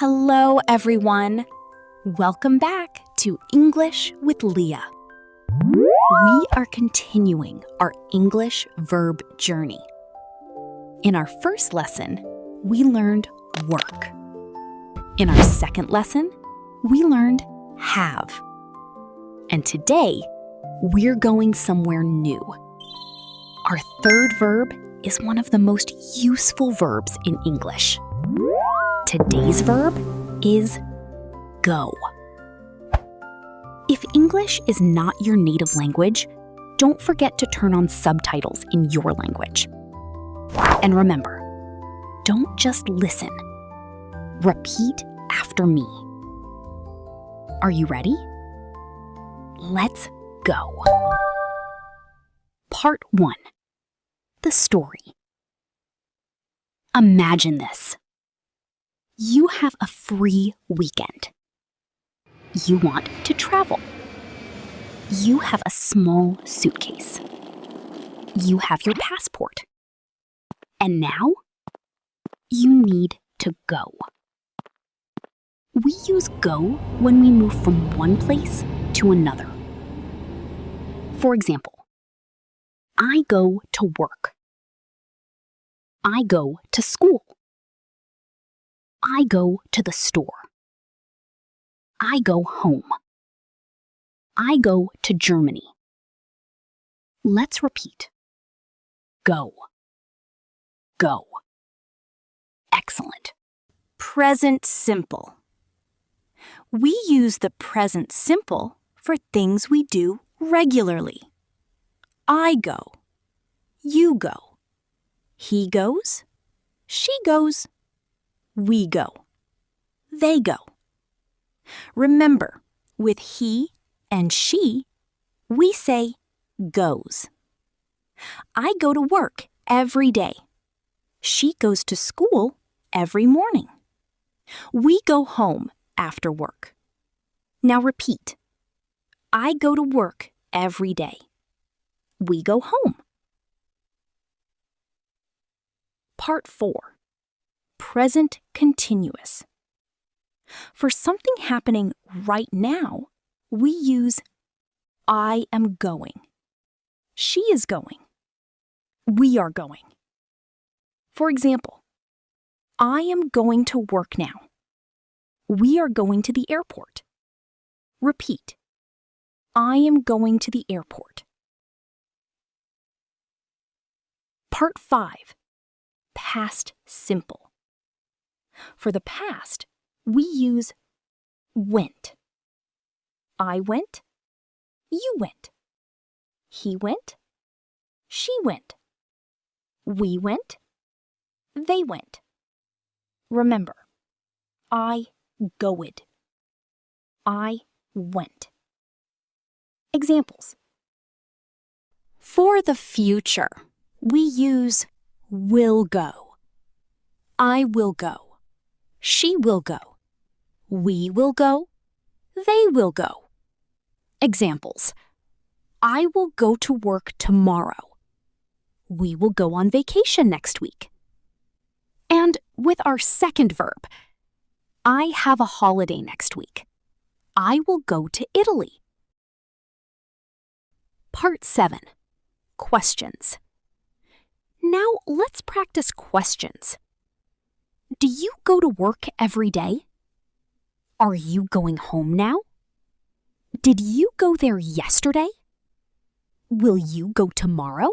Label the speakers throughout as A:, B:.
A: Hello, everyone. Welcome back to English with Liya. We are continuing our English verb journey. In our first lesson, we learned work. In our second lesson, we learned have. And today, we're going somewhere new. Our third verb is one of the most useful verbs in English. Today's verb is go. If English is not your native language, don't forget to turn on subtitles in your language. And remember, don't just listen. Repeat after me. Are you ready? Let's go. Part 1. The story. Imagine this. You have a free weekend. You want to travel. You have a small suitcase. You have your passport. And now, you need to go. We use go when we move from one place to another. For example, I go to work. I go to school. I go to the store. I go home. I go to Germany. Let's repeat. Go. Go. Excellent. Present simple. We use the present simple for things we do regularly. I go. You go. He goes. She goes. We go. They go. Remember, with he and she, we say goes. I go to work every day. She goes to school every morning. We go home after work. Now repeat. I go to work every day. We go home. Part 4. Present continuous. For something happening right now, we use I am going. She is going. We are going. For example, I am going to work now. We are going to the airport. Repeat. I am going to the airport. Part 5. Past simple. For the past, we use went. I went. You went. He went. She went. We went. They went. Remember, I goed. I went. Examples. For the future, we use will go. I will go. She will go. We will go. They will go. Examples. I will go to work tomorrow. We will go on vacation next week. And with our second verb, I have a holiday next week. I will go to Italy. Part 7. Questions. Now let's practice questions. Do you go to work every day? Are you going home now? Did you go there yesterday? Will you go tomorrow?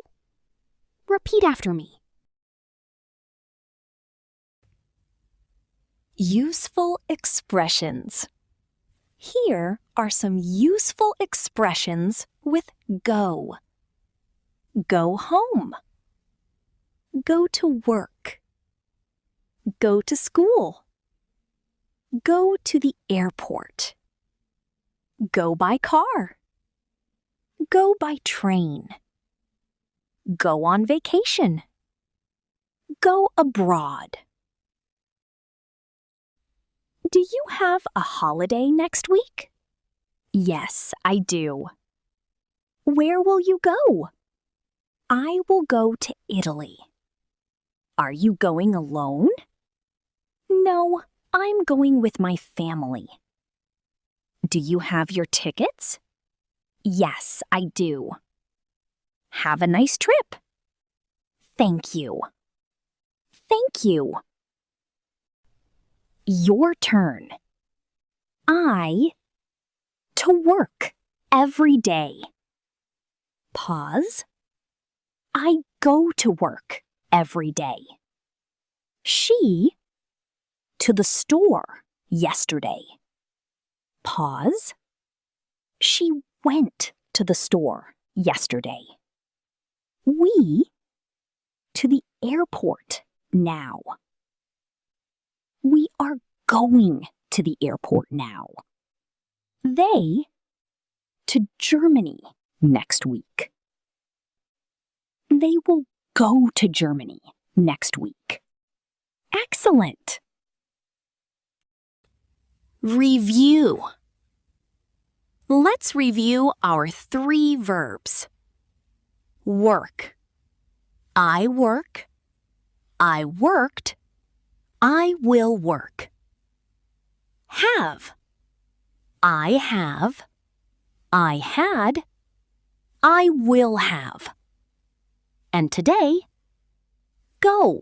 A: Repeat after me. Useful expressions. Here are some useful expressions with go. Go home. Go to work. Go to school. Go to the airport. Go by car. Go by train. Go on vacation. Go abroad. Do you have a holiday next week? Yes, I do. Where will you go? I will go to Italy. Are you going alone? No, I'm going with my family. Do you have your tickets? Yes, I do. Have a nice trip. Thank you. Thank you. Your turn. I to work every day. Pause. I go to work every day. She to the store yesterday. Pause. She went to the store yesterday. We to the airport now. We are going to the airport now. They to Germany next week. They will go to Germany next week. Excellent. Review. Let's review our 3 verbs. Work. I work. I worked. I will work. Have. I have. I had. I will have. And today, go.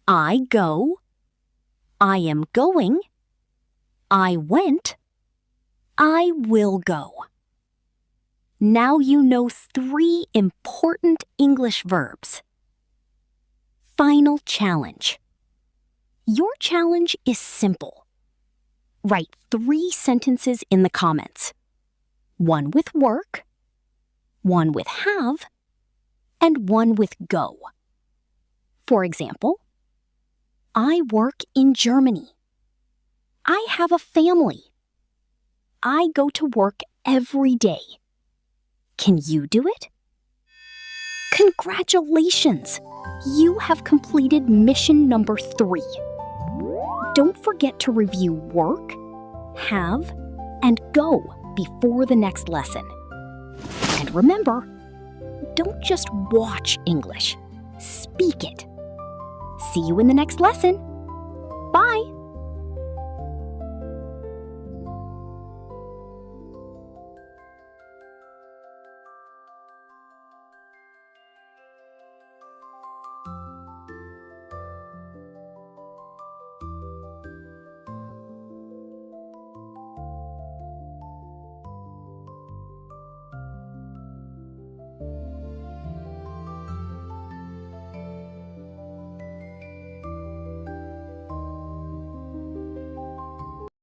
A: I go. I am going. I went. I will go. Now you know 3 important English verbs. Final challenge. Your challenge is simple. Write 3 sentences in the comments. 1 with work, 1 with have, and 1 with go. For example, I work in Germany. I have a family. I go to work every day. Can you do it? Congratulations! You have completed mission number 3. Don't forget to review work, have, and go before the next lesson. And remember, don't just watch English. Speak it. See you in the next lesson. Bye!